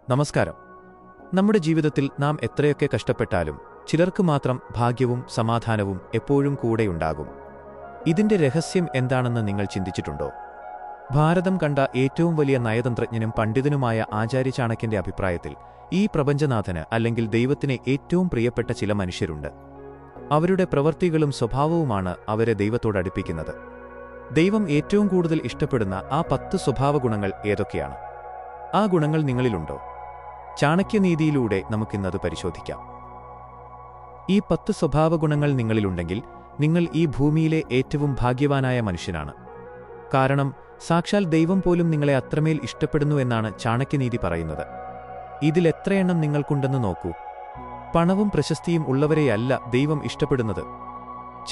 നമസ്കാരം. നമ്മുടെ ജീവിതത്തിൽ നാം എത്രയൊക്കെ കഷ്ടപ്പെട്ടാലും ചിലർക്ക് മാത്രം ഭാഗ്യവും സമാധാനവും എപ്പോഴും കൂടെയുണ്ടാകും. ഇതിന്റെ രഹസ്യം എന്താണെന്ന് നിങ്ങൾ ചിന്തിച്ചിട്ടുണ്ടോ? ഭാരതം കണ്ട ഏറ്റവും വലിയ നയതന്ത്രജ്ഞനും പണ്ഡിതനുമായ ആചാര്യ ചാണക്യന്റെ അഭിപ്രായത്തിൽ ഈ പ്രപഞ്ചനാഥന് അല്ലെങ്കിൽ ദൈവത്തിന് ഏറ്റവും പ്രിയപ്പെട്ട ചില മനുഷ്യരുണ്ട്. അവരുടെ പ്രവൃത്തികളും സ്വഭാവവുമാണ് അവരെ ദൈവത്തോടടുപ്പിക്കുന്നത്. ദൈവം ഏറ്റവും കൂടുതൽ ഇഷ്ടപ്പെടുന്ന ആ 10 സ്വഭാവഗുണങ്ങൾ ഏതൊക്കെയാണ്? ആ ഗുണങ്ങൾ നിങ്ങളിലുണ്ടോ? ചാണക്യനീതിയിലൂടെ നമുക്കിന്നത് പരിശോധിക്കാം. ഈ 10 സ്വഭാവഗുണങ്ങൾ നിങ്ങളിലുണ്ടെങ്കിൽ നിങ്ങൾ ഈ ഭൂമിയിലെ ഏറ്റവും ഭാഗ്യവാനായ മനുഷ്യനാണ്. കാരണം സാക്ഷാൽ ദൈവം പോലും നിങ്ങളെ അത്രമേൽ ഇഷ്ടപ്പെടുന്നു എന്നാണ് ചാണക്യനീതി പറയുന്നത്. ഇതിലെത്രയെണ്ണം നിങ്ങൾക്കുണ്ടെന്ന് നോക്കൂ. പണവും പ്രശസ്തിയും ഉള്ളവരെയല്ല ദൈവം ഇഷ്ടപ്പെടുന്നത്.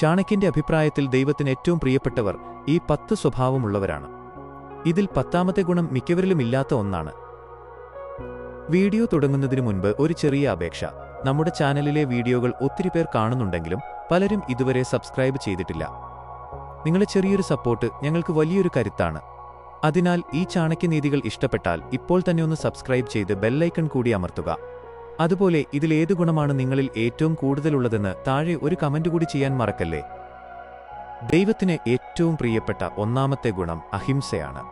ചാണക്യന്റെ അഭിപ്രായത്തിൽ ദൈവത്തിന് ഏറ്റവും പ്രിയപ്പെട്ടവർ ഈ 10 സ്വഭാവമുള്ളവരാണ്. ഇതിൽ 10ാമത്തെ ഗുണം മിക്കവരിലും ഇല്ലാത്ത ഒന്നാണ്. വീഡിയോ തുടങ്ങുന്നതിനു മുൻപ് ഒരു ചെറിയ അപേക്ഷ. നമ്മുടെ ചാനലിലെ വീഡിയോകൾ ഒത്തിരി പേർ കാണുന്നുണ്ടെങ്കിലും പലരും ഇതുവരെ സബ്സ്ക്രൈബ് ചെയ്തിട്ടില്ല. നിങ്ങളുടെ ചെറിയൊരു സപ്പോർട്ട് ഞങ്ങൾക്ക് വലിയൊരു കരുത്താണ്. അതിനാൽ ഈ ചാണക്യനീതികൾ ഇഷ്ടപ്പെട്ടാൽ ഇപ്പോൾ തന്നെ ഒന്ന് സബ്സ്ക്രൈബ് ചെയ്ത് ബെല്ലൈക്കൺ കൂടി അമർത്തുക. അതുപോലെ ഇതിലേതു ഗുണമാണ് നിങ്ങളിൽ ഏറ്റവും കൂടുതലുള്ളതെന്ന് താഴെ ഒരു കമന്റ് കൂടി ചെയ്യാൻ മറക്കല്ലേ. ദൈവത്തിന് ഏറ്റവും പ്രിയപ്പെട്ട 1ാമത്തെ ഗുണം അഹിംസയാണ്.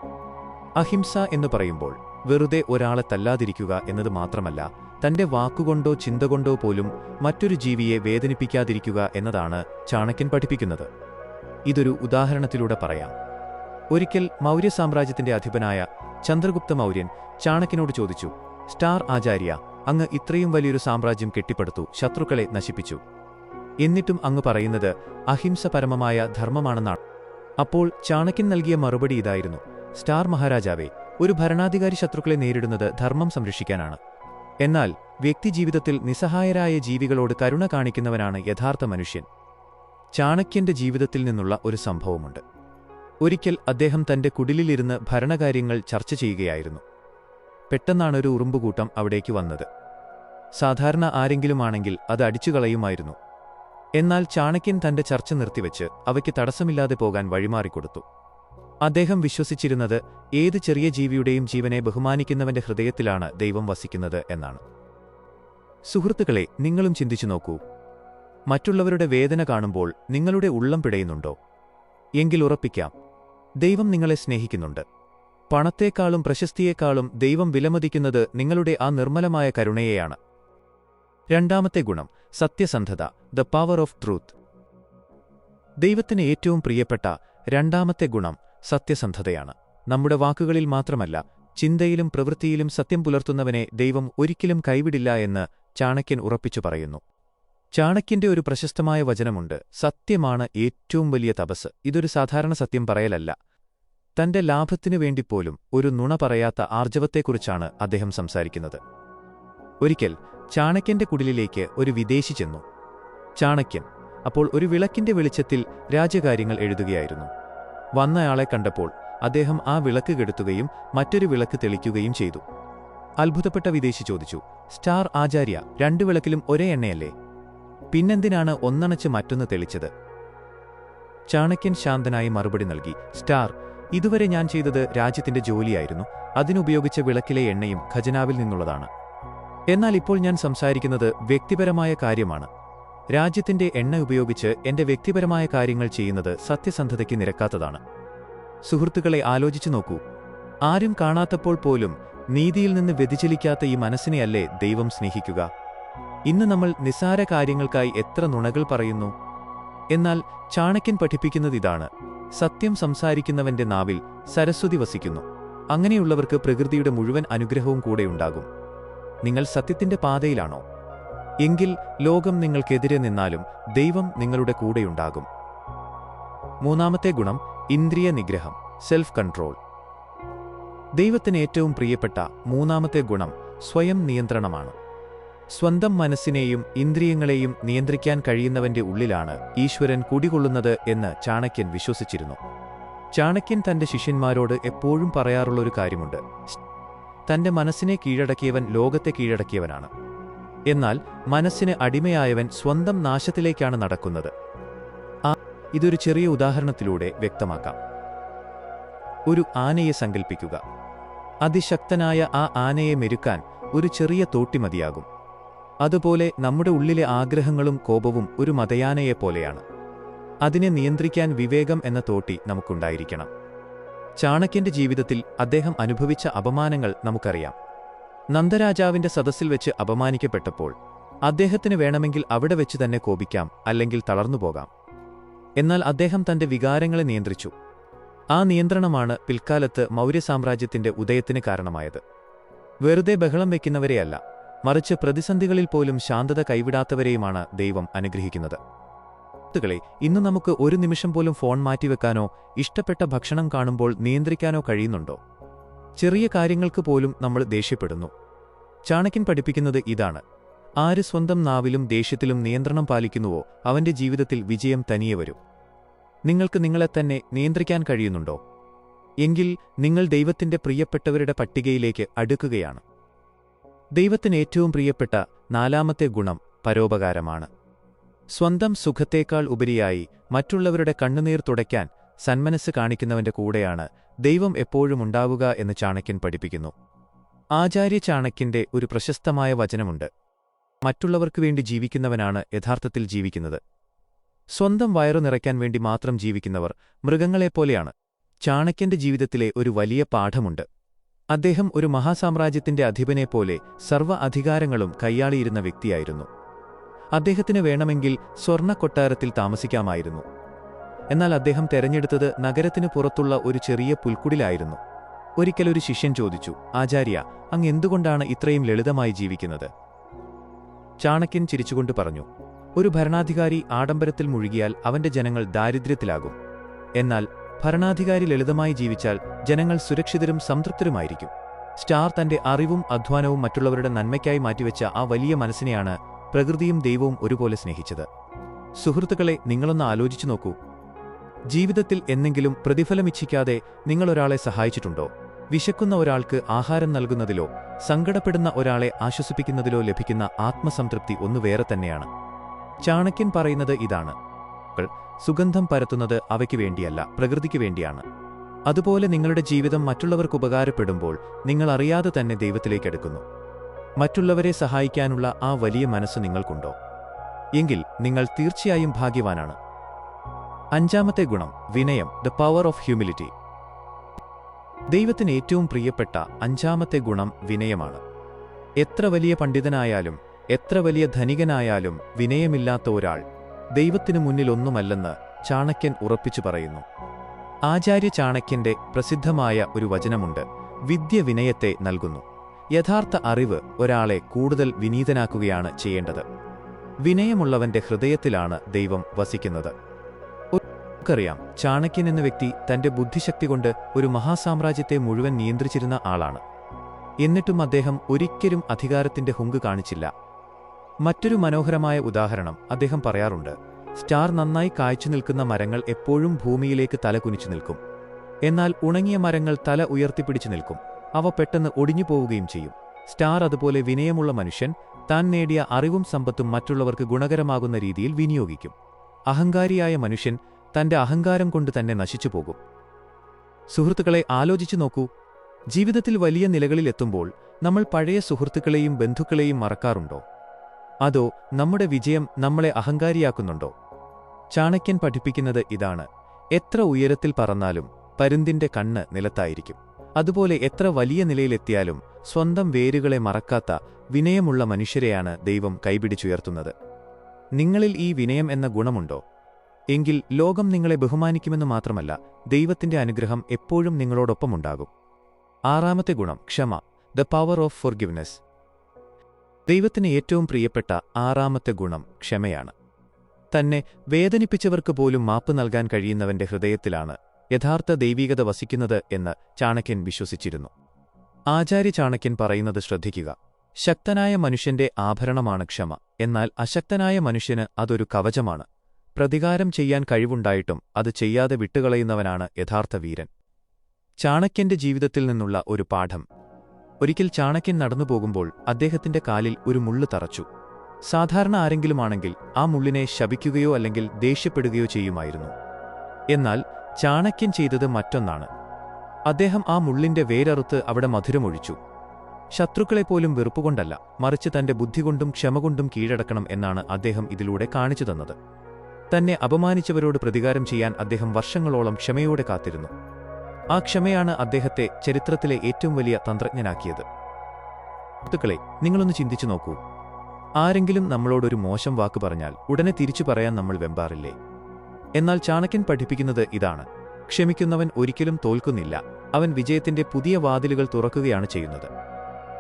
അഹിംസ എന്ന് പറയുമ്പോൾ വെറുതെ ഒരാളെ തല്ലാതിരിക്കുക എന്നത് മാത്രമല്ല, തന്റെ വാക്കുകൊണ്ടോ ചിന്ത കൊണ്ടോ പോലും മറ്റൊരു ജീവിയെ വേദനിപ്പിക്കാതിരിക്കുക എന്നതാണ് ചാണക്യൻ പഠിപ്പിക്കുന്നത്. ഇതൊരു ഉദാഹരണത്തിലൂടെ പറയാം. ഒരിക്കൽ മൗര്യ സാമ്രാജ്യത്തിന്റെ അധിപനായ ചന്ദ്രഗുപ്ത മൗര്യൻ ചാണക്യനോട് ചോദിച്ചു, സ്റ്റാർ ആചാര്യ, അങ്ങ് ഇത്രയും വലിയൊരു സാമ്രാജ്യം കെട്ടിപ്പടുത്തു, ശത്രുക്കളെ നശിപ്പിച്ചു. എന്നിട്ടും അങ്ങ് പറയുന്നത് അഹിംസ പരമമായ ധർമ്മമാണെന്നാണ്. അപ്പോൾ ചാണക്യൻ നൽകിയ മറുപടി ഇതായിരുന്നു: സ്റ്റാർ മഹാരാജാവേ, ഒരു ഭരണാധികാരി ശത്രുക്കളെ നേരിടുന്നത് ധർമ്മം സംരക്ഷിക്കാനാണ്. എന്നാൽ വ്യക്തിജീവിതത്തിൽ നിസ്സഹായരായ ജീവികളോട് കരുണ കാണിക്കുന്നവനാണ് യഥാർത്ഥ മനുഷ്യൻ. ചാണക്യന്റെ ജീവിതത്തിൽ നിന്നുള്ള ഒരു സംഭവമുണ്ട്. ഒരിക്കൽ അദ്ദേഹം തന്റെ കുടിലിലിരുന്ന് ഭരണകാര്യങ്ങൾ ചർച്ച ചെയ്യുകയായിരുന്നു. പെട്ടെന്നാണൊരു ഉറുമ്പുകൂട്ടം അവിടേക്ക് വന്നത്. സാധാരണ ആരെങ്കിലുമാണെങ്കിൽ അത് അടിച്ചുകളയുമായിരുന്നു. എന്നാൽ ചാണക്യൻ തന്റെ ചർച്ച നിർത്തിവെച്ച് അവയ്ക്ക് തടസ്സമില്ലാതെ പോകാൻ വഴിമാറിക്കൊടുത്തു. അദ്ദേഹം വിശ്വസിച്ചിരുന്നത് ഏത് ചെറിയ ജീവിയുടെയും ജീവനെ ബഹുമാനിക്കുന്നവന്റെ ഹൃദയത്തിലാണ് ദൈവം വസിക്കുന്നത് എന്നാണ്. സുഹൃത്തുക്കളെ, നിങ്ങളും ചിന്തിച്ചു നോക്കൂ. മറ്റുള്ളവരുടെ വേദന കാണുമ്പോൾ നിങ്ങളുടെ ഉള്ളം പിടയുന്നുണ്ടോ? എങ്കിൽ ഉറപ്പിക്കാം, ദൈവം നിങ്ങളെ സ്നേഹിക്കുന്നുണ്ട്. പണത്തേക്കാളും പ്രശസ്തിയേക്കാളും ദൈവം വിലമതിക്കുന്നത് നിങ്ങളുടെ ആ നിർമ്മലമായ കരുണയെയാണ്. 2ാമത്തെ ഗുണം സത്യസന്ധത, ദ പവർ ഓഫ് ട്രൂത്ത്. ദൈവത്തിന് ഏറ്റവും പ്രിയപ്പെട്ട 2ാമത്തെ ഗുണം സത്യസന്ധതയാണ്. നമ്മുടെ വാക്കുകളിൽ മാത്രമല്ല, ചിന്തയിലും പ്രവൃത്തിയിലും സത്യം പുലർത്തുന്നവനെ ദൈവം ഒരിക്കലും കൈവിടില്ല എന്ന് ചാണക്യൻ ഉറപ്പിച്ചു പറയുന്നു. ചാണക്യന്റെ ഒരു പ്രശസ്തമായ വചനമുണ്ട്: സത്യമാണ് ഏറ്റവും വലിയ തപസ്. ഇതൊരു സാധാരണ സത്യം പറയലല്ല. തന്റെ ലാഭത്തിനു വേണ്ടിപ്പോലും ഒരു നുണ പറയാത്ത ആർജവത്തെക്കുറിച്ചാണ് അദ്ദേഹം സംസാരിക്കുന്നത്. ഒരിക്കൽ ചാണക്യന്റെ കുടിലിലേക്ക് ഒരു വിദേശി ചെന്നു. ചാണക്യൻ അപ്പോൾ ഒരു വിളക്കിന്റെ വെളിച്ചത്തിൽ രാജ്യകാര്യങ്ങൾ എഴുതുകയായിരുന്നു. വന്നയാളെ കണ്ടപ്പോൾ അദ്ദേഹം ആ വിളക്ക് കെടുത്തുകയും മറ്റൊരു വിളക്ക് തെളിക്കുകയും ചെയ്തു. അത്ഭുതപ്പെട്ട വിദേശി ചോദിച്ചു, സ്റ്റാർ ആചാര്യ, 2 വിളക്കിലും ഒരേ എണ്ണയല്ലേ? പിന്നെന്തിനാണ് ഒന്നണച്ച് മറ്റൊന്ന് തെളിച്ചത്? ചാണക്യൻ ശാന്തനായി മറുപടി നൽകി, സ്റ്റാർ, ഇതുവരെ ഞാൻ ചെയ്തത് രാജ്യത്തിന്റെ ജോലിയായിരുന്നു. അതിനുപയോഗിച്ച വിളക്കിലെ എണ്ണയും ഖജനാവിൽ നിന്നുള്ളതാണ്. എന്നാൽ ഇപ്പോൾ ഞാൻ സംസാരിക്കുന്നത് വ്യക്തിപരമായ കാര്യമാണ്. രാജ്യത്തിന്റെ എണ്ണ ഉപയോഗിച്ച് എന്റെ വ്യക്തിപരമായ കാര്യങ്ങൾ ചെയ്യുന്നത് സത്യസന്ധതയ്ക്ക് നിരക്കാത്തതാണ്. സുഹൃത്തുക്കളെ, ആലോചിച്ചു നോക്കൂ. ആരും കാണാത്തപ്പോൾ പോലും നീതിയിൽ നിന്ന് വ്യതിചലിക്കാത്ത ഈ മനസ്സിനെയല്ലേ ദൈവം സ്നേഹിക്കുക? ഇന്ന് നമ്മൾ നിസ്സാര കാര്യങ്ങൾക്കായി എത്ര നുണകൾ പറയുന്നു. എന്നാൽ ചാണക്യൻ പഠിപ്പിക്കുന്നതിതാണ്: സത്യം സംസാരിക്കുന്നവന്റെ നാവിൽ സരസ്വതി വസിക്കുന്നു. അങ്ങനെയുള്ളവർക്ക് പ്രകൃതിയുടെ മുഴുവൻ അനുഗ്രഹവും കൂടെയുണ്ടാകും. നിങ്ങൾ സത്യത്തിന്റെ പാതയിലാണോ? എങ്കിൽ ലോകം നിങ്ങൾക്കെതിരെ നിന്നാലും ദൈവം നിങ്ങളുടെ കൂടെയുണ്ടാകും. 3ാമത്തെ ഗുണം ഇന്ദ്രിയ നിഗ്രഹം, സെൽഫ് കൺട്രോൾ. ദൈവത്തിന് ഏറ്റവും പ്രിയപ്പെട്ട 3ാമത്തെ ഗുണം സ്വയം നിയന്ത്രണമാണ്. സ്വന്തം മനസ്സിനെയും ഇന്ദ്രിയങ്ങളെയും നിയന്ത്രിക്കാൻ കഴിയുന്നവന്റെ ഉള്ളിലാണ് ഈശ്വരൻ കുടികൊള്ളുന്നത് എന്ന് ചാണക്യൻ വിശ്വസിച്ചിരുന്നു. ചാണക്യൻ തന്റെ ശിഷ്യന്മാരോട് എപ്പോഴും പറയാറുള്ളൊരു കാര്യമുണ്ട്: തന്റെ മനസ്സിനെ കീഴടക്കിയവൻ ലോകത്തെ കീഴടക്കിയവനാണ്. എന്നാൽ മനസ്സിന് അടിമയായവൻ സ്വന്തം നാശത്തിലേക്കാണ് നടക്കുന്നത്. ഇതൊരു ചെറിയ ഉദാഹരണത്തിലൂടെ വ്യക്തമാക്കാം. ഒരു ആനയെ സങ്കൽപ്പിക്കുക. അതിശക്തനായ ആ ആനയെ മെരുക്കാൻ ഒരു ചെറിയ തോട്ടി മതിയാകും. അതുപോലെ നമ്മുടെ ഉള്ളിലെ ആഗ്രഹങ്ങളും കോപവും ഒരു മതയാനയെപ്പോലെയാണ്. അതിനെ നിയന്ത്രിക്കാൻ വിവേകം എന്ന തോട്ടി നമുക്കുണ്ടായിരിക്കണം. ചാണക്യന്റെ ജീവിതത്തിൽ അദ്ദേഹം അനുഭവിച്ച അപമാനങ്ങൾ നമുക്കറിയാം. നന്ദരാജാവിന്റെ സദസ്സിൽ വെച്ച് അപമാനിക്കപ്പെട്ടപ്പോൾ അദ്ദേഹത്തിന് വേണമെങ്കിൽ അവിടെ വെച്ച് തന്നെ കോപിക്കാം, അല്ലെങ്കിൽ തളർന്നുപോകാം. എന്നാൽ അദ്ദേഹം തന്റെ വികാരങ്ങളെ നിയന്ത്രിച്ചു. ആ നിയന്ത്രണമാണ് പിൽക്കാലത്ത് മൗര്യസാമ്രാജ്യത്തിന്റെ ഉദയത്തിന് കാരണമായത്. വെറുതെ ബഹളം വയ്ക്കുന്നവരെയല്ല, മറിച്ച് പ്രതിസന്ധികളിൽ പോലും ശാന്തത കൈവിടാത്തവരെയുമാണ് ദൈവം അനുഗ്രഹിക്കുന്നത്. സുഹൃത്തുക്കളെ, ഇന്ന് നമുക്ക് ഒരു നിമിഷം പോലും ഫോൺ മാറ്റിവെക്കാനോ ഇഷ്ടപ്പെട്ട ഭക്ഷണം കാണുമ്പോൾ നിയന്ത്രിക്കാനോ കഴിയുന്നുണ്ടോ? ചെറിയ കാര്യങ്ങൾക്ക് പോലും നമ്മൾ ദേഷ്യപ്പെടുന്നു. ചാണക്യൻ പഠിപ്പിക്കുന്നത് ഇതാണ്: ആര് സ്വന്തം നാവിലും ദേഷ്യത്തിലും നിയന്ത്രണം പാലിക്കുന്നുവോ അവന്റെ ജീവിതത്തിൽ വിജയം തനിയെ വരും. നിങ്ങൾക്ക് നിങ്ങളെത്തന്നെ നിയന്ത്രിക്കാൻ കഴിയുന്നുണ്ടോ? എങ്കിൽ നിങ്ങൾ ദൈവത്തിന്റെ പ്രിയപ്പെട്ടവരുടെ പട്ടികയിലേക്ക് അടുക്കുകയാണ്. ദൈവത്തിന് ഏറ്റവും പ്രിയപ്പെട്ട 4ാമത്തെ ഗുണം പരോപകാരമാണ്. സ്വന്തം സുഖത്തേക്കാൾ ഉപരിയായി മറ്റുള്ളവരുടെ കണ്ണുനീർ തുടയ്ക്കാൻ സന്മനസ് കാണിക്കുന്നവന്റെ കൂടെയാണ് ദൈവം എപ്പോഴും ഉണ്ടാവുക എന്ന് ചാണക്യൻ പഠിപ്പിക്കുന്നു. ആചാര്യ ചാണക്യന്റെ ഒരു പ്രശസ്തമായ വചനമുണ്ട്: മറ്റുള്ളവർക്കു വേണ്ടി ജീവിക്കുന്നവനാണ് യഥാർത്ഥത്തിൽ ജീവിക്കുന്നത്. സ്വന്തം വയറു നിറയ്ക്കാൻ വേണ്ടി മാത്രം ജീവിക്കുന്നവർ മൃഗങ്ങളെപ്പോലെയാണ്. ചാണക്യന്റെ ജീവിതത്തിലെ ഒരു വലിയ പാഠമുണ്ട്. അദ്ദേഹം ഒരു മഹാസാമ്രാജ്യത്തിന്റെ അധിപനെപ്പോലെ സർവ്വ അധികാരങ്ങളും കൈയാളിയിരുന്ന വ്യക്തിയായിരുന്നു. അദ്ദേഹത്തിന് വേണമെങ്കിൽ സ്വർണ്ണക്കൊട്ടാരത്തിൽ താമസിക്കാമായിരുന്നു. എന്നാൽ അദ്ദേഹം തെരഞ്ഞെടുത്തത് നഗരത്തിനു പുറത്തുള്ള ഒരു ചെറിയ പുൽക്കുടിലായിരുന്നു. ഒരിക്കലൊരു ശിഷ്യൻ ചോദിച്ചു: ആചാര്യ, അങ്ങ് എന്തുകൊണ്ടാണ് ഇത്രയും ലളിതമായി ജീവിക്കുന്നത്? ചാണക്യൻ ചിരിച്ചുകൊണ്ട് പറഞ്ഞു: ഒരു ഭരണാധികാരി ആഡംബരത്തിൽ മുഴുകിയാൽ അവന്റെ ജനങ്ങൾ ദാരിദ്ര്യത്തിലാകും. എന്നാൽ ഭരണാധികാരി ലളിതമായി ജീവിച്ചാൽ ജനങ്ങൾ സുരക്ഷിതരും സംതൃപ്തരുമായിരിക്കും. സ്റ്റാർ തന്റെ അറിവും അധ്വാനവും മറ്റുള്ളവരുടെ നന്മയ്ക്കായി മാറ്റിവെച്ച ആ വലിയ മനസ്സിനെയാണ് പ്രകൃതിയും ദൈവവും ഒരുപോലെ സ്നേഹിച്ചത്. സുഹൃത്തുക്കളെ, നിങ്ങളൊന്ന് ആലോചിച്ചു നോക്കൂ. ജീവിതത്തിൽ എന്നെങ്കിലും പ്രതിഫലമിച്ഛിക്കാതെ നിങ്ങളൊരാളെ സഹായിച്ചിട്ടുണ്ടോ? വിശക്കുന്ന ഒരാൾക്ക് ആഹാരം നൽകുന്നതിലോ സങ്കടപ്പെടുന്ന ഒരാളെ ആശ്വസിപ്പിക്കുന്നതിലോ ലഭിക്കുന്ന ആത്മസംതൃപ്തി ഒന്നു വേറെ തന്നെയാണ്. ചാണക്യൻ പറയുന്നത് ഇതാണ്: സുഗന്ധം പരത്തുന്നത് അവയ്ക്ക് വേണ്ടിയല്ല, പ്രകൃതിക്ക് വേണ്ടിയാണ്. അതുപോലെ നിങ്ങളുടെ ജീവിതം മറ്റുള്ളവർക്ക് ഉപകാരപ്പെടുമ്പോൾ നിങ്ങൾ അറിയാതെ തന്നെ ദൈവത്തിലേക്കെടുക്കുന്നു. മറ്റുള്ളവരെ സഹായിക്കാനുള്ള ആ വലിയ മനസ്സ് നിങ്ങൾക്കുണ്ടോ? എങ്കിൽ നിങ്ങൾ തീർച്ചയായും ഭാഗ്യവാനാണ്. 5ാമത്തെ ഗുണം വിനയം, ദ പവർ ഓഫ് ഹ്യൂമിലിറ്റി. ദൈവത്തിന് ഏറ്റവും പ്രിയപ്പെട്ട 5ാമത്തെ ഗുണം വിനയമാണ്. എത്ര വലിയ പണ്ഡിതനായാലും എത്ര വലിയ ധനികനായാലും വിനയമില്ലാത്ത ഒരാൾ ദൈവത്തിനു മുന്നിലൊന്നുമല്ലെന്ന് ചാണക്യൻ ഉറപ്പിച്ചു പറയുന്നു. ആചാര്യ ചാണക്യന്റെ പ്രസിദ്ധമായ ഒരു വചനമുണ്ട്: വിദ്യ വിനയത്തെ നൽകുന്നു. യഥാർത്ഥ അറിവ് ഒരാളെ കൂടുതൽ വിനീതനാക്കുകയാണ് ചെയ്യേണ്ടത്. വിനയമുള്ളവന്റെ ഹൃദയത്തിലാണ് ദൈവം വസിക്കുന്നത്. നമുക്കറിയാം, ചാണക്യൻ എന്ന വ്യക്തി തന്റെ ബുദ്ധിശക്തി കൊണ്ട് ഒരു മഹാസാമ്രാജ്യത്തെ മുഴുവൻ നിയന്ത്രിച്ചിരുന്ന ആളാണ്. എന്നിട്ടും അദ്ദേഹം ഒരിക്കലും അധികാരത്തിന്റെ ഹുങ്ക് കാണിച്ചില്ല. മറ്റൊരു മനോഹരമായ ഉദാഹരണം അദ്ദേഹം പറയാറുണ്ട്: സ്റ്റാർ നന്നായി കായ്ച്ചു നിൽക്കുന്ന മരങ്ങൾ എപ്പോഴും ഭൂമിയിലേക്ക് തല കുനിച്ചു നിൽക്കും. എന്നാൽ ഉണങ്ങിയ മരങ്ങൾ തല ഉയർത്തിപ്പിടിച്ചു നിൽക്കും. അവ പെട്ടെന്ന് ഒടിഞ്ഞു പോവുകയും ചെയ്യും. സ്റ്റാർ അതുപോലെ വിനയമുള്ള മനുഷ്യൻ താൻ നേടിയ അറിവും സമ്പത്തും മറ്റുള്ളവർക്ക് ഗുണകരമാകുന്ന രീതിയിൽ വിനിയോഗിക്കും. അഹങ്കാരിയായ മനുഷ്യൻ തന്റെ അഹങ്കാരം കൊണ്ട് തന്നെ നശിച്ചുപോകും. സുഹൃത്തുക്കളെ, ആലോചിച്ചു നോക്കൂ. ജീവിതത്തിൽ വലിയ നിലകളിലെത്തുമ്പോൾ നമ്മൾ പഴയ സുഹൃത്തുക്കളെയും ബന്ധുക്കളെയും മറക്കാറുണ്ടോ? അതോ നമ്മുടെ വിജയം നമ്മളെ അഹങ്കാരിയാക്കുന്നുണ്ടോ? ചാണക്യൻ പഠിപ്പിക്കുന്നത് ഇതാണ്: എത്ര ഉയരത്തിൽ പറന്നാലും പരുന്തിന്റെ കണ്ണ് നിലത്തായിരിക്കും. അതുപോലെ എത്ര വലിയ നിലയിലെത്തിയാലും സ്വന്തം വേരുകളെ മറക്കാത്ത വിനയമുള്ള മനുഷ്യരെയാണ് ദൈവം കൈപിടിച്ചുയർത്തുന്നത്. നിങ്ങളിൽ ഈ വിനയം എന്ന ഗുണമുണ്ടോ? എങ്കിൽ ലോകം നിങ്ങളെ ബഹുമാനിക്കുമെന്ന് മാത്രമല്ല, ദൈവത്തിന്റെ അനുഗ്രഹം എപ്പോഴും നിങ്ങളോടൊപ്പമുണ്ടാകും. 6ാമത്തെ ഗുണം ക്ഷമ, ദ പവർ ഓഫ് ഫോർഗിവ്നെസ്. ദൈവത്തിന് ഏറ്റവും പ്രിയപ്പെട്ട 6ാമത്തെ ഗുണം ക്ഷമയാണ്. തന്നെ വേദനിപ്പിച്ചവർക്ക് പോലും മാപ്പ് നൽകാൻ കഴിയുന്നവന്റെ ഹൃദയത്തിലാണ് യഥാർത്ഥ ദൈവീകത വസിക്കുന്നത് എന്ന് ചാണക്യൻ വിശ്വസിച്ചിരുന്നു. ആചാര്യ ചാണക്യൻ പറയുന്നത് ശ്രദ്ധിക്കുക: ശക്തനായ മനുഷ്യന്റെ ആഭരണമാണ് ക്ഷമ, എന്നാൽ അശക്തനായ മനുഷ്യന് അതൊരു കവചമാണ്. പ്രതികാരം ചെയ്യാൻ കഴിവുണ്ടായിട്ടും അത് ചെയ്യാതെ വിട്ടുകളയുന്നവനാണ് യഥാർത്ഥ വീരൻ. ചാണക്യന്റെ ജീവിതത്തിൽ നിന്നുള്ള ഒരു പാഠം. ഒരിക്കൽ ചാണക്യൻ നടന്നുപോകുമ്പോൾ അദ്ദേഹത്തിന്റെ കാലിൽ ഒരു മുള്ളു തറച്ചു. സാധാരണ ആരെങ്കിലുമാണെങ്കിൽ ആ മുള്ളിനെ ശപിക്കുകയോ അല്ലെങ്കിൽ ദേഷ്യപ്പെടുകയോ ചെയ്യുമായിരുന്നു. എന്നാൽ ചാണക്യൻ ചെയ്തത് മറ്റൊന്നാണ്. അദ്ദേഹം ആ മുള്ളിന്റെ വേരറുത്ത് അവിടെ മധുരമൊഴിച്ചു. ശത്രുക്കളെപ്പോലും വെറുപ്പുകൊണ്ടല്ല, മറിച്ച് തന്റെ ബുദ്ധികൊണ്ടും ക്ഷമകൊണ്ടും കീഴടക്കണം എന്നാണ് അദ്ദേഹം ഇതിലൂടെ കാണിച്ചു തന്നത്. തന്നെ അപമാനിച്ചവരോട് പ്രതികാരം ചെയ്യാൻ അദ്ദേഹം വർഷങ്ങളോളം ക്ഷമയോടെ കാത്തിരുന്നു. ആ ക്ഷമയാണ് അദ്ദേഹത്തെ ചരിത്രത്തിലെ ഏറ്റവും വലിയ തന്ത്രജ്ഞനാക്കിയത്. സുഹൃത്തുക്കളെ, നിങ്ങളൊന്ന് ചിന്തിച്ചു നോക്കൂ. ആരെങ്കിലും നമ്മളോടൊരു മോശം വാക്ക് പറഞ്ഞാൽ ഉടനെ തിരിച്ചു പറയാൻ നമ്മൾ വെമ്പാറില്ലേ? എന്നാൽ ചാണക്യൻ പഠിപ്പിക്കുന്നത് ഇതാണ്: ക്ഷമിക്കുന്നവൻ ഒരിക്കലും തോൽക്കുന്നില്ല, അവൻ വിജയത്തിന്റെ പുതിയ വാതിലുകൾ തുറക്കുകയാണ് ചെയ്യുന്നത്.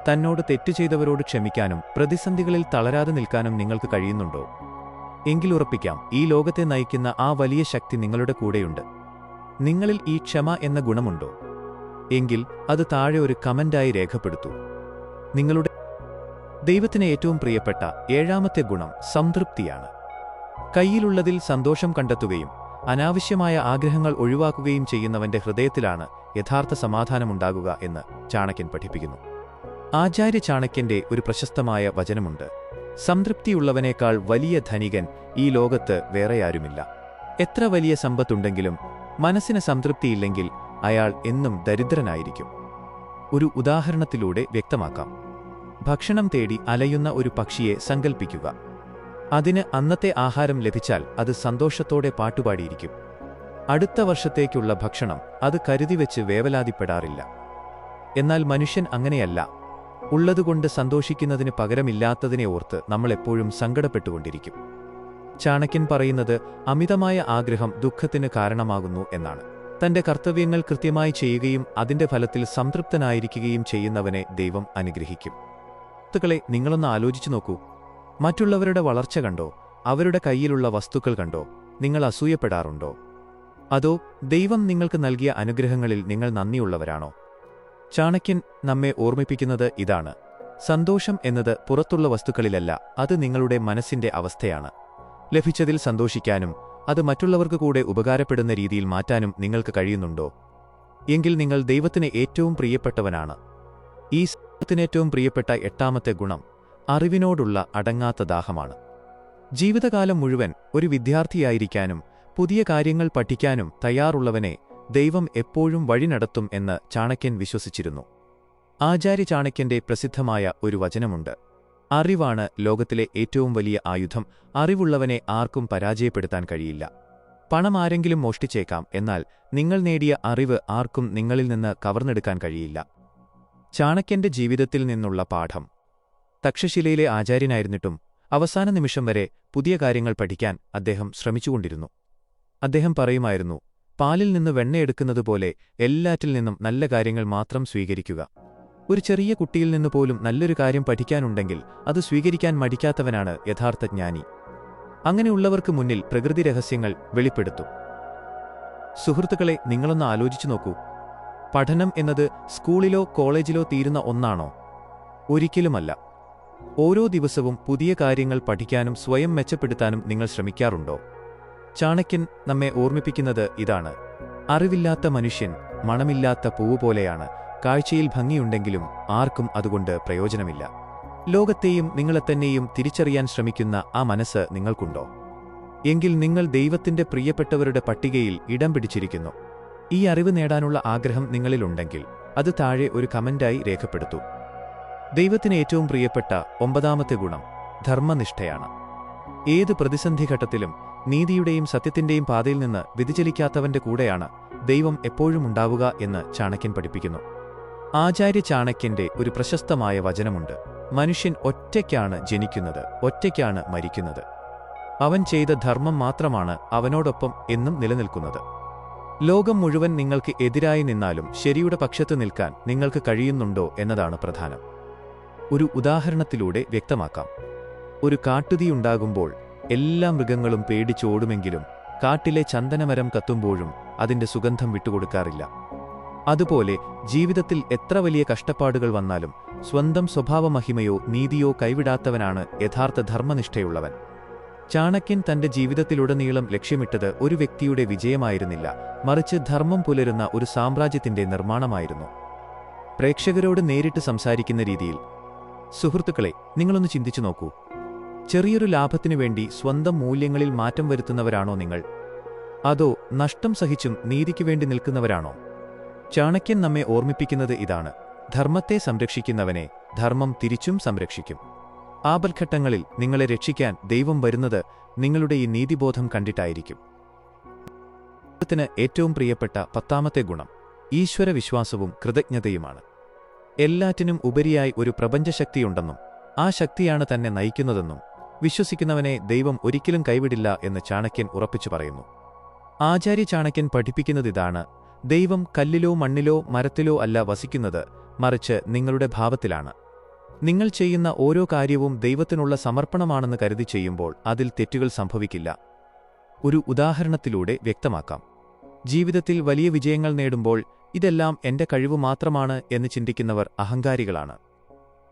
തന്നോട് തെറ്റു ചെയ്തവരോട് ക്ഷമിക്കാനും പ്രതിസന്ധികളിൽ തളരാതെ നിൽക്കാനും നിങ്ങൾക്ക് കഴിയുന്നുണ്ടോ? എങ്കിലുറപ്പിക്കാം, ഈ ലോകത്തെ നയിക്കുന്ന ആ വലിയ ശക്തി നിങ്ങളുടെ കൂടെയുണ്ട്. നിങ്ങളിൽ ഈ ക്ഷമ എന്ന ഗുണമുണ്ടോ? എങ്കിൽ അത് താഴെ ഒരു കമന്റായി രേഖപ്പെടുത്തൂ. നിങ്ങളുടെ ദൈവത്തിന് ഏറ്റവും പ്രിയപ്പെട്ട ഏഴാമത്തെ ഗുണം സംതൃപ്തിയാണ്. കയ്യിലുള്ളതിൽ സന്തോഷം കണ്ടെത്തുകയും അനാവശ്യമായ ആഗ്രഹങ്ങൾ ഒഴിവാക്കുകയും ചെയ്യുന്നവന്റെ ഹൃദയത്തിലാണ് യഥാർത്ഥ സമാധാനമുണ്ടാകുക എന്ന് ചാണക്യൻ പഠിപ്പിക്കുന്നു. ആചാര്യ ചാണക്യന്റെ ഒരു പ്രശസ്തമായ വചനമുണ്ട്: സംതൃപ്തിയുള്ളവനേക്കാൾ വലിയ ധനികൻ ഈ ലോകത്ത് വേറെയാരുമില്ല. എത്ര വലിയ സമ്പത്തുണ്ടെങ്കിലും മനസ്സിന് സംതൃപ്തിയില്ലെങ്കിൽ അയാൾ എന്നും ദരിദ്രനായിരിക്കും. ഒരു ഉദാഹരണത്തിലൂടെ വ്യക്തമാക്കാം. ഭക്ഷണം തേടി അലയുന്ന ഒരു പക്ഷിയെ സങ്കൽപ്പിക്കുക. അതിന് അന്നത്തെ ആഹാരം ലഭിച്ചാൽ അത് സന്തോഷത്തോടെ പാട്ടുപാടിയിരിക്കും. അടുത്ത വർഷത്തേക്കുള്ള ഭക്ഷണം അത് കരുതിവെച്ച് വേവലാതിപ്പെടാറില്ല. എന്നാൽ മനുഷ്യൻ അങ്ങനെയല്ല. ഉള്ളതുകൊണ്ട് സന്തോഷിക്കുന്നതിന് പകരമില്ലാത്തതിനെ ഓർത്ത് നമ്മളെപ്പോഴും സങ്കടപ്പെട്ടുകൊണ്ടിരിക്കും. ചാണക്യൻ പറയുന്നത് അമിതമായ ആഗ്രഹം ദുഃഖത്തിന് കാരണമാകുന്നു എന്നാണ്. തന്റെ കർത്തവ്യങ്ങൾ കൃത്യമായി ചെയ്യുകയും അതിന്റെ ഫലത്തിൽ സംതൃപ്തനായിരിക്കുകയും ചെയ്യുന്നവനെ ദൈവം അനുഗ്രഹിക്കും. സുഹൃത്തുക്കളെ, നിങ്ങളൊന്ന് ആലോചിച്ചു നോക്കൂ. മറ്റുള്ളവരുടെ വളർച്ച കണ്ടോ, അവരുടെ കയ്യിലുള്ള വസ്തുക്കൾ കണ്ടോ നിങ്ങൾ അസൂയപ്പെടാറുണ്ടോ? അതോ ദൈവം നിങ്ങൾക്ക് നൽകിയ അനുഗ്രഹങ്ങളിൽ നിങ്ങൾ നന്ദിയുള്ളവരാണോ? ചാണക്യൻ നമ്മെ ഓർമ്മിപ്പിക്കുന്നത് ഇതാണ്: സന്തോഷം എന്നത് പുറത്തുള്ള വസ്തുക്കളിലല്ല, അത് നിങ്ങളുടെ മനസ്സിന്റെ അവസ്ഥയാണ്. ലഭിച്ചതിൽ സന്തോഷിക്കാനും അത് മറ്റുള്ളവർക്ക് കൂടെ ഉപകാരപ്പെടുന്ന രീതിയിൽ മാറ്റാനും നിങ്ങൾക്ക് കഴിയുന്നുണ്ടോ? എങ്കിൽ നിങ്ങൾ ദൈവത്തിന് ഏറ്റവും പ്രിയപ്പെട്ടവനാണ്. ഈ ഏറ്റവും പ്രിയപ്പെട്ട എട്ടാമത്തെ ഗുണം അറിവിനോടുള്ള അടങ്ങാത്ത ദാഹമാണ്. ജീവിതകാലം മുഴുവൻ ഒരു വിദ്യാർത്ഥിയായിരിക്കാനും പുതിയ കാര്യങ്ങൾ പഠിക്കാനും തയ്യാറുള്ളവനെ ദൈവം എപ്പോഴും വഴി നടത്തും എന്ന് ചാണക്യൻ വിശ്വസിച്ചിരുന്നു. ആചാര്യ ചാണക്യന്റെ പ്രസിദ്ധമായ ഒരു വചനമുണ്ട്: അറിവാണ് ലോകത്തിലെ ഏറ്റവും വലിയ ആയുധം, അറിവുള്ളവനെ ആർക്കും പരാജയപ്പെടുത്താൻ കഴിയില്ല. പണം ആരെങ്കിലും മോഷ്ടിച്ചേക്കാം, എന്നാൽ നിങ്ങൾ നേടിയ അറിവ് ആർക്കും നിങ്ങളിൽ നിന്ന് കവർന്നെടുക്കാൻ കഴിയില്ല. ചാണക്യന്റെ ജീവിതത്തിൽ നിന്നുള്ള പാഠം: തക്ഷശിലയിലെ ആചാര്യനായിരുന്നിട്ടും അവസാന നിമിഷം വരെ പുതിയ കാര്യങ്ങൾ പഠിക്കാൻ അദ്ദേഹം ശ്രമിച്ചുകൊണ്ടിരുന്നു. അദ്ദേഹം പറയുമായിരുന്നു, പാലിൽ നിന്ന് വെണ്ണയെടുക്കുന്നതുപോലെ എല്ലാറ്റിൽ നിന്നും നല്ല കാര്യങ്ങൾ മാത്രം സ്വീകരിക്കുക. ഒരു ചെറിയ കുട്ടിയിൽ നിന്ന് പോലും നല്ലൊരു കാര്യം പഠിക്കാനുണ്ടെങ്കിൽ അത് സ്വീകരിക്കാൻ മടിക്കാത്തവനാണ് യഥാർത്ഥ ജ്ഞാനി. അങ്ങനെയുള്ളവർക്ക് മുന്നിൽ പ്രകൃതി രഹസ്യങ്ങൾ വെളിപ്പെടുത്തും. സുഹൃത്തുക്കളെ, നിങ്ങളൊന്ന് ആലോചിച്ചു നോക്കൂ. പഠനം എന്നത് സ്കൂളിലോ കോളേജിലോ തീരുന്ന ഒന്നാണോ? ഒരിക്കലുമല്ല. ഓരോ ദിവസവും പുതിയ കാര്യങ്ങൾ പഠിക്കാനും സ്വയം മെച്ചപ്പെടുത്താനും നിങ്ങൾ ശ്രമിക്കാറുണ്ടോ? ചാണക്യൻ നമ്മെ ഓർമ്മിപ്പിക്കുന്നത് ഇതാണ്: അറിവില്ലാത്ത മനുഷ്യൻ മണമില്ലാത്ത പൂവ് പോലെയാണ്. കാഴ്ചയിൽ ഭംഗിയുണ്ടെങ്കിലും ആർക്കും അതുകൊണ്ട് പ്രയോജനമില്ല. ലോകത്തെയും നിങ്ങളെത്തന്നെയും തിരിച്ചറിയാൻ ശ്രമിക്കുന്ന ആ മനസ്സ് നിങ്ങൾക്കുണ്ടോ? എങ്കിൽ നിങ്ങൾ ദൈവത്തിന്റെ പ്രിയപ്പെട്ടവരുടെ പട്ടികയിൽ ഇടം പിടിച്ചിരിക്കുന്നു. ഈ അറിവ് നേടാനുള്ള ആഗ്രഹം നിങ്ങളിലുണ്ടെങ്കിൽ അത് താഴെ ഒരു കമന്റായി രേഖപ്പെടുത്തൂ. ദൈവത്തിന് ഏറ്റവും പ്രിയപ്പെട്ട ഒമ്പതാമത്തെ ഗുണം ധർമ്മനിഷ്ഠയാണ്. ഏത് പ്രതിസന്ധിഘട്ടത്തിലും നീതിയുടെയും സത്യത്തിന്റെയും പാതയിൽ നിന്ന് വ്യതിചലിക്കാത്തവന്റെ കൂടെയാണ് ദൈവം എപ്പോഴും ഉണ്ടാവുക എന്ന് ചാണക്യൻ പഠിപ്പിക്കുന്നു. ആചാര്യ ചാണക്യന്റെ ഒരു പ്രശസ്തമായ വചനമുണ്ട്: മനുഷ്യൻ ഒറ്റയ്ക്കാണ് ജനിക്കുന്നത്, ഒറ്റയ്ക്കാണ് മരിക്കുന്നത്. അവൻ ചെയ്ത ധർമ്മം മാത്രമാണ് അവനോടൊപ്പം എന്നും നിലനിൽക്കുന്നത്. ലോകം മുഴുവൻ നിങ്ങൾക്ക് എതിരായി നിന്നാലും ശരിയുടെ പക്ഷത്ത് നിൽക്കാൻ നിങ്ങൾക്ക് കഴിയുന്നുണ്ടോ എന്നതാണ് പ്രധാനം. ഒരു ഉദാഹരണത്തിലൂടെ വ്യക്തമാക്കാം. ഒരു കാട്ടുതീയുണ്ടാകുമ്പോൾ എല്ലാ മൃഗങ്ങളും പേടിച്ചോടുമെങ്കിലും കാട്ടിലെ ചന്ദനമരം കത്തുമ്പോഴും അതിന്റെ സുഗന്ധം വിട്ടുകൊടുക്കാറില്ല. അതുപോലെ ജീവിതത്തിൽ എത്ര വലിയ കഷ്ടപ്പാടുകൾ വന്നാലും സ്വന്തം സ്വഭാവമഹിമയോ നീതിയോ കൈവിടാത്തവനാണ് യഥാർത്ഥ ധർമ്മനിഷ്ഠയുള്ളവൻ. ചാണക്യൻ തന്റെ ജീവിതത്തിലുടനീളം ലക്ഷ്യമിട്ടത് ഒരു വ്യക്തിയുടെ വിജയമായിരുന്നില്ല, മറിച്ച് ധർമ്മം പുലരുന്ന ഒരു സാമ്രാജ്യത്തിന്റെ നിർമ്മാണമായിരുന്നു. പ്രേക്ഷകരോട് നേരിട്ട് സംസാരിക്കുന്ന രീതിയിൽ. സുഹൃത്തുക്കളെ, നിങ്ങളൊന്ന് ചിന്തിച്ചു നോക്കൂ. ചെറിയൊരു ലാഭത്തിനു വേണ്ടി സ്വന്തം മൂല്യങ്ങളിൽ മാറ്റം വരുത്തുന്നവരാണോ നിങ്ങൾ? അതോ നഷ്ടം സഹിച്ചും നീതിക്കു വേണ്ടി നിൽക്കുന്നവരാണോ? ചാണക്യൻ നമ്മെ ഓർമ്മിപ്പിക്കുന്നത് ഇതാണ്: ധർമ്മത്തെ സംരക്ഷിക്കുന്നവനെ ധർമ്മം തിരിച്ചും സംരക്ഷിക്കും. ആപൽഘട്ടങ്ങളിൽ നിങ്ങളെ രക്ഷിക്കാൻ ദൈവം വരുന്നത് നിങ്ങളുടെ ഈ നീതിബോധം കണ്ടിട്ടായിരിക്കും. ദൈവത്തിന് ഏറ്റവും പ്രിയപ്പെട്ട 10ാമത്തെ ഗുണം ഈശ്വരവിശ്വാസവും കൃതജ്ഞതയുമാണ്. എല്ലാറ്റിനും ഉപരിയായി ഒരു പ്രപഞ്ചശക്തിയുണ്ടെന്നും ആ ശക്തിയാണ് തന്നെ നയിക്കുന്നതെന്നും വിശ്വസിക്കുന്നവനെ ദൈവം ഒരിക്കലും കൈവിടില്ല എന്ന് ചാണക്യൻ ഉറപ്പിച്ചു പറയുന്നു. ആചാര്യ ചാണക്യൻ പഠിപ്പിക്കുന്നതിതാണ്: ദൈവം കല്ലിലോ മണ്ണിലോ മരത്തിലോ അല്ല വസിക്കുന്നത്, മറിച്ച് നിങ്ങളുടെ ഭാവത്തിലാണ്. നിങ്ങൾ ചെയ്യുന്ന ഓരോ കാര്യവും ദൈവത്തിനുള്ള സമർപ്പണമാണെന്ന് കരുതി ചെയ്യുമ്പോൾ അതിൽ തെറ്റുകൾ സംഭവിക്കില്ല. ഒരു ഉദാഹരണത്തിലൂടെ വ്യക്തമാക്കാം. ജീവിതത്തിൽ വലിയ വിജയങ്ങൾ നേടുമ്പോൾ ഇതെല്ലാം എന്റെ കഴിവ് മാത്രമാണ് എന്ന് ചിന്തിക്കുന്നവർ അഹങ്കാരികളാണ്.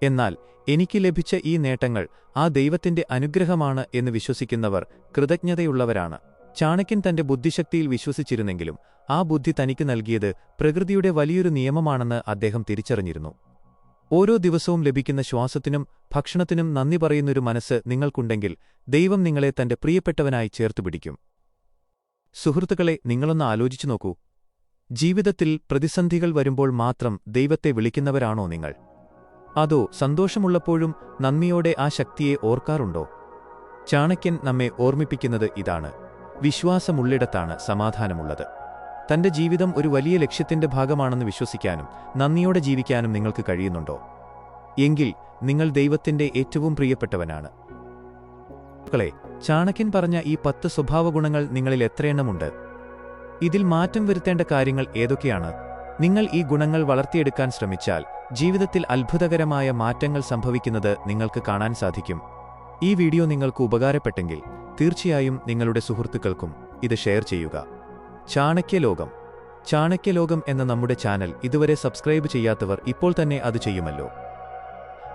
എന്നാൽ എനിക്ക് ലഭിച്ച ഈ നേട്ടങ്ങൾ ആ ദൈവത്തിന്റെ അനുഗ്രഹമാണ് എന്ന് വിശ്വസിക്കുന്നവർ കൃതജ്ഞതയുള്ളവരാണ്. ചാണക്യൻ തന്റെ ബുദ്ധിശക്തിയിൽ വിശ്വസിച്ചിരുന്നെങ്കിലും ആ ബുദ്ധി തനിക്ക് നൽകിയത് പ്രകൃതിയുടെ വലിയൊരു നിയമമാണെന്ന് അദ്ദേഹം തിരിച്ചറിഞ്ഞിരുന്നു. ഓരോ ദിവസവും ലഭിക്കുന്ന ശ്വാസത്തിനും ഭക്ഷണത്തിനും നന്ദി പറയുന്നൊരു മനസ്സ് നിങ്ങൾക്കുണ്ടെങ്കിൽ ദൈവം നിങ്ങളെ തന്റെ പ്രിയപ്പെട്ടവനായി ചേർത്തുപിടിക്കും. സുഹൃത്തുക്കളെ, നിങ്ങളൊന്ന് ആലോചിച്ചു നോക്കൂ. ജീവിതത്തിൽ പ്രതിസന്ധികൾ വരുമ്പോൾ മാത്രം ദൈവത്തെ വിളിക്കുന്നവരാണോ നിങ്ങൾ? അതോ സന്തോഷമുള്ളപ്പോഴും നന്ദിയോടെ ആ ശക്തിയെ ഓർക്കാറുണ്ടോ? ചാണക്യൻ നമ്മെ ഓർമ്മിപ്പിക്കുന്നത് ഇതാണ്: വിശ്വാസമുള്ളിടത്താണ് സമാധാനമുള്ളത്. തന്റെ ജീവിതം ഒരു വലിയ ലക്ഷ്യത്തിന്റെ ഭാഗമാണെന്ന് വിശ്വസിക്കാനും നന്ദിയോടെ ജീവിക്കാനും നിങ്ങൾക്ക് കഴിയുന്നുണ്ടോ? എങ്കിൽ നിങ്ങൾ ദൈവത്തിന്റെ ഏറ്റവും പ്രിയപ്പെട്ടവനാണ്. മക്കളെ, ചാണക്യൻ പറഞ്ഞ ഈ 10 സ്വഭാവഗുണങ്ങൾ നിങ്ങളിൽ എത്രയെണ്ണമുണ്ട്? ഇതിൽ മാറ്റം വരുത്തേണ്ട കാര്യങ്ങൾ ഏതൊക്കെയാണ്? നിങ്ങൾ ഈ ഗുണങ്ങൾ വളർത്തിയെടുക്കാൻ ശ്രമിച്ചാൽ ജീവിതത്തിൽ അത്ഭുതകരമായ മാറ്റങ്ങൾ സംഭവിക്കുന്നത് നിങ്ങൾക്ക് കാണാൻ സാധിക്കും. ഈ വീഡിയോ നിങ്ങൾക്ക് ഉപകാരപ്പെട്ടെങ്കിൽ തീർച്ചയായും നിങ്ങളുടെ സുഹൃത്തുക്കൾക്കും ഇത് ഷെയർ ചെയ്യുക. ചാണക്യലോകം എന്ന നമ്മുടെ ചാനൽ ഇതുവരെ സബ്സ്ക്രൈബ് ചെയ്യാത്തവർ ഇപ്പോൾ തന്നെ അത് ചെയ്യുമല്ലോ.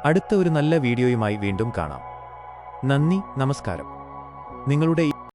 അടുത്ത ഒരു നല്ല വീഡിയോയുമായി വീണ്ടും കാണാം. നന്ദി, നമസ്കാരം. നിങ്ങളുടെ